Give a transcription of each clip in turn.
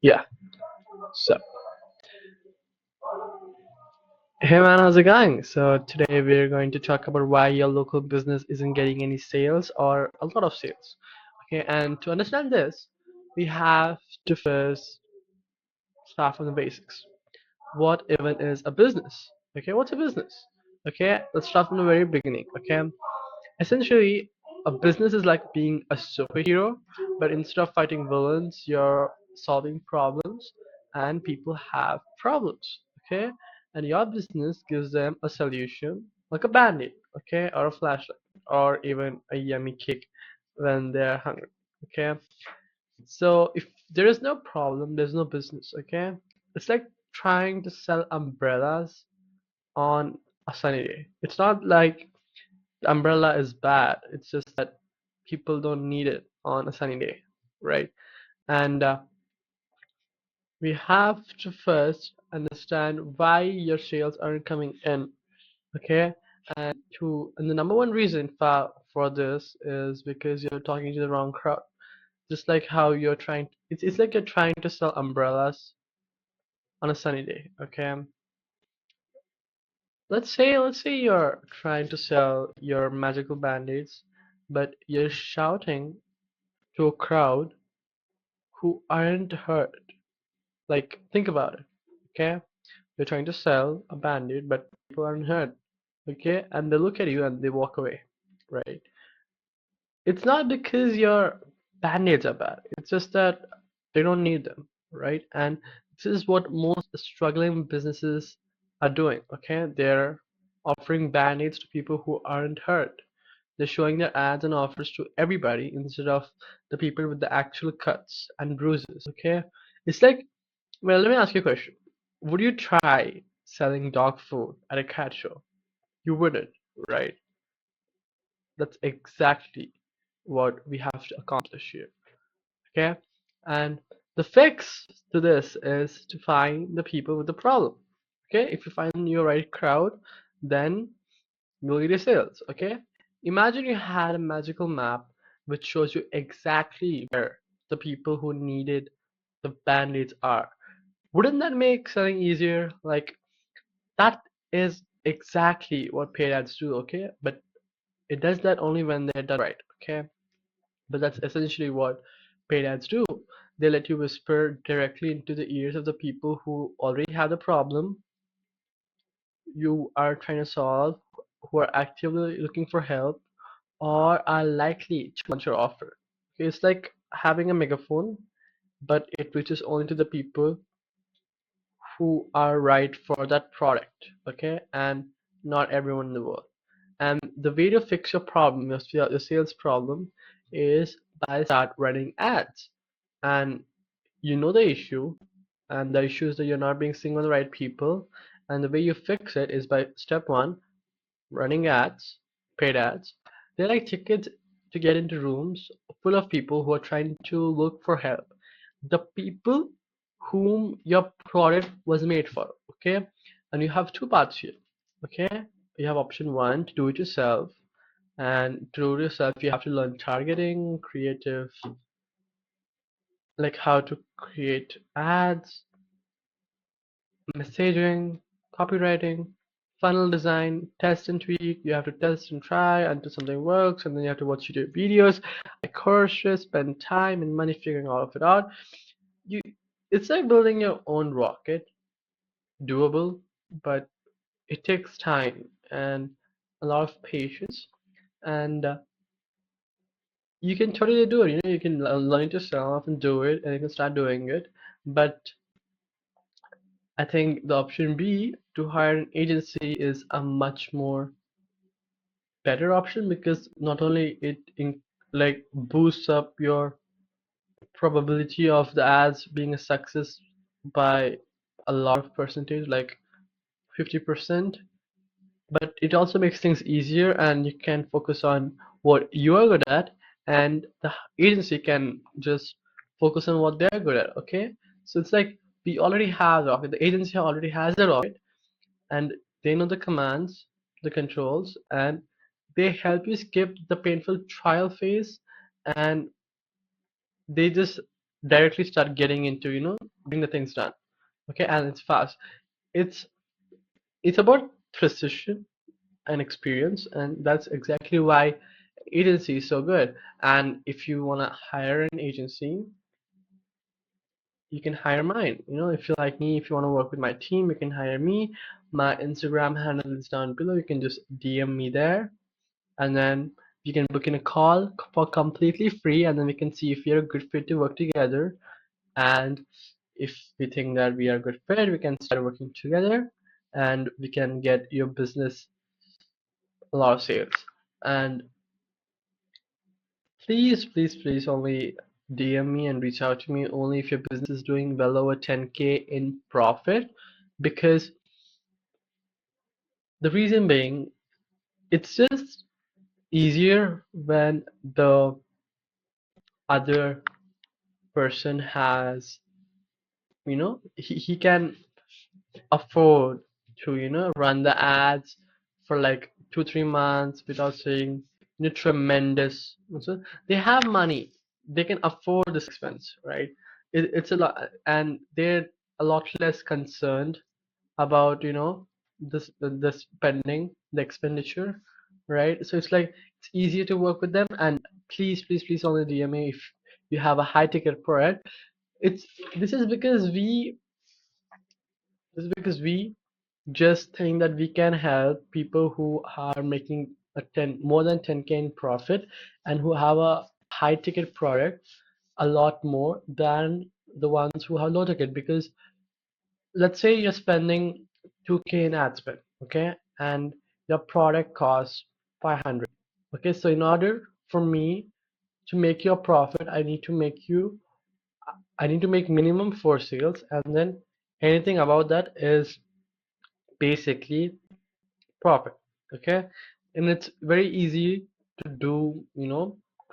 Yeah. So, hey man, how's it going? So today we're going to talk about why your local business isn't getting any sales or a lot of sales. Okay, and to understand this, we have to first start from the basics. What even is a business? Okay, what's a business? Okay, let's start from the very beginning. Okay, essentially, a business is like being a superhero, but instead of fighting villains, you're solving problems, and people have problems. Okay, and your business gives them a solution, like a band-aid, okay, or a flashlight, or even a yummy cake when they're hungry. Okay, so if there is no problem, there's no business. Okay, it's like trying to sell umbrellas on a sunny day. It's not like the umbrella is bad. It's just that people don't need it on a sunny day, right? And we have to first understand why your sales aren't coming in, okay? And the number one reason for this is because you're talking to the wrong crowd. Just like how you're trying, it's like you're trying to sell umbrellas on a sunny day, okay? Let's say you're trying to sell your magical band-aids, but you're shouting to a crowd who aren't hurt. Like, think about it, okay? You're trying to sell a band-aid, but people aren't hurt, okay? And they look at you and they walk away, right? It's not because your band-aids are bad. It's just that they don't need them, right? And this is what most struggling businesses are doing, okay? They're offering band-aids to people who aren't hurt. They're showing their ads and offers to everybody instead of the people with the actual cuts and bruises, okay? It's like, well, let me ask you a question. Would you try selling dog food at a cat show? You wouldn't, right? That's exactly what we have to accomplish here, okay? And the fix to this is to find the people with the problem, okay? If you find your right crowd, then you'll sales, okay? Imagine you had a magical map which shows you exactly where the people who needed the band-aids are. Wouldn't that make selling easier? Like, that is exactly what paid ads do, okay? But it does that only when they're done right, okay? But that's essentially what paid ads do. They let you whisper directly into the ears of the people who already have the problem you are trying to solve, who are actively looking for help, or are likely to want your offer. Okay, it's like having a megaphone, but it reaches only to the people who are right for that product, okay, and not everyone in the world. And the way to fix your problem, your sales problem, is by start running ads. And you know the issue, and the issue is that you're not being seen by the right people. And the way you fix it is by step one, running ads, paid ads. They're like tickets to get into rooms full of people who are trying to look for help. The people whom your product was made for, okay? And you have two parts here, okay? You have option one to do it yourself, and to do it yourself, you have to learn targeting, creative, like how to create ads, messaging, copywriting, funnel design, test and tweak. You have to test and try until something works, and then you have to watch YouTube videos, like courses, spend time and money figuring all of it out. You, it's like building your own rocket, doable, but it takes time and a lot of patience. And you can totally do it. You know, you can learn it yourself and do it, and you can start doing it. But I think the option B, to hire an agency, is a much more better option because not only it like boosts up your probability of the ads being a success by a lot of percentage, like 50%, but it also makes things easier and you can focus on what you are good at, and the agency can just focus on what they're good at, okay? So it's like we already have the rocket, the agency already has the rocket, and they know the commands, the controls, and they help you skip the painful trial phase, and they just directly start getting into, getting the things done. Okay, and it's fast. It's it's about precision and experience, and that's exactly why agency is so good. And if you want to hire an agency, you can hire mine. If you like me, if you want to work with my team, you can hire me. My Instagram handle is down below. You can just DM me there, and then you can book in a call for completely free, and then we can see if you're a good fit to work together. And if we think that we are a good fit, we can start working together, and we can get your business a lot of sales. And please, please, please only DM me and reach out to me only if your business is doing well over 10K in profit. Because the reason being, it's just easier when the other person has, he can afford to, run the ads for like 2 3 months without saying, tremendous. So they have money, they can afford this expense, right? It's a lot, and they're a lot less concerned about, the spending, the expenditure, right? So it's like it's easier to work with them. And please, please, please only DM me if you have a high ticket product. It's this is because we this is because we just think that we can help people who are making more than 10K in profit, and who have a high ticket product a lot more than the ones who have low ticket. Because let's say you're spending 2K in ad spend, okay, and your product costs 500. Okay, so in order for me to make your profit, I need to make minimum 4 sales, and then anything about that is basically profit. Okay, and it's very easy to do,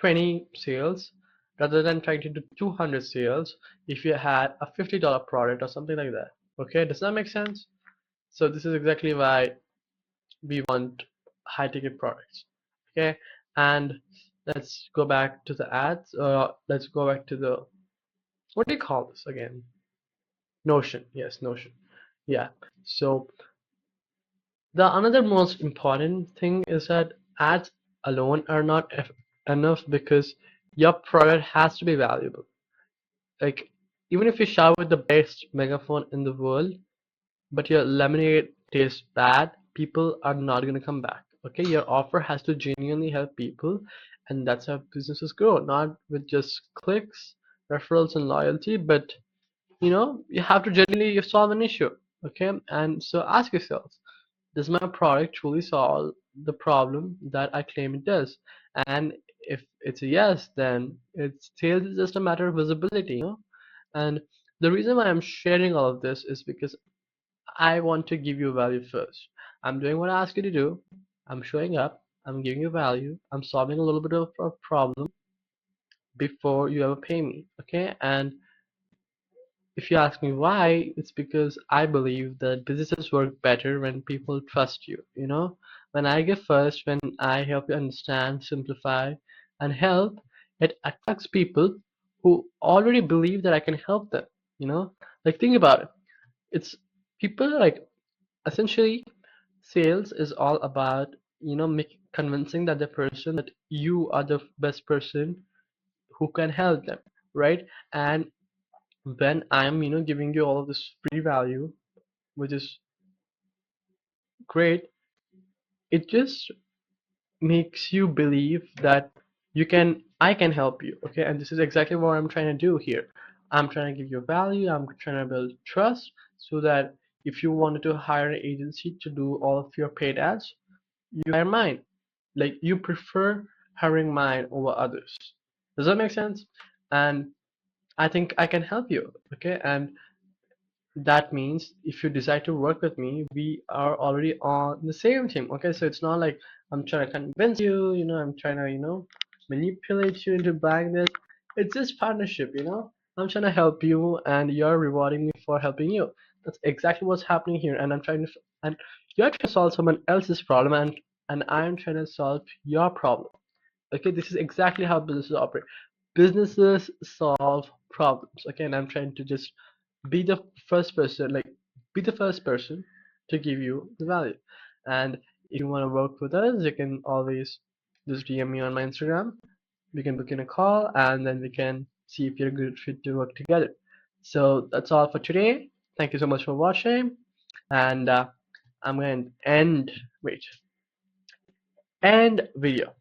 20 sales rather than trying to do 200 sales if you had a $50 product or something like that. Okay, does that make sense? So this is exactly why we want high ticket products. Okay, and let's go back to the ads. Let's go back to the, what do you call this again? Notion. Yes, Notion. Yeah. So the another most important thing is that ads alone are not enough, because your product has to be valuable. Like, even if you shout with the best megaphone in the world, but your lemonade tastes bad, people are not going to come back. Okay, your offer has to genuinely help people, and that's how businesses grow, not with just clicks, referrals, and loyalty, but you have to genuinely solve an issue. Okay, and so ask yourself, does my product truly solve the problem that I claim it does? And if it's a yes, then it's sales is just a matter of visibility. And the reason why I'm sharing all of this is because I want to give you value first. I'm doing what I ask you to do. I'm showing up. I'm giving you value. I'm solving a little bit of a problem before you ever pay me. Okay? And if you ask me why, it's because I believe that businesses work better when people trust you. When I give first, when I help you understand, simplify, and help, it attracts people who already believe that I can help them. Like, think about it. It's people like, essentially, sales is all about, convincing that the person that you are the best person who can help them, right? And when I'm, giving you all of this free value, which is great, it just makes you believe that I can help you. Okay, and this is exactly what I'm trying to do here. I'm trying to give you value. I'm trying to build trust, so that if you wanted to hire an agency to do all of your paid ads, you hire mine. Like, you prefer hiring mine over others. Does that make sense? And I think I can help you. Okay, and that means if you decide to work with me, we are already on the same team. Okay, so it's not like I'm trying to convince you, I'm trying to, manipulate you into buying this. It's just partnership. I'm trying to help you, and you're rewarding me for helping you. That's exactly what's happening here. And and you're trying to solve someone else's problem, and I'm trying to solve your problem. Okay, this is exactly how businesses operate. Businesses solve problems. Okay, and I'm trying to just be the first person, like be the first person to give you the value. And if you want to work with us, you can always just DM me on my Instagram. We can book in a call, and then we can see if you're a good fit to work together. So that's all for today. Thank you so much for watching, and I'm going to end. Wait, end video.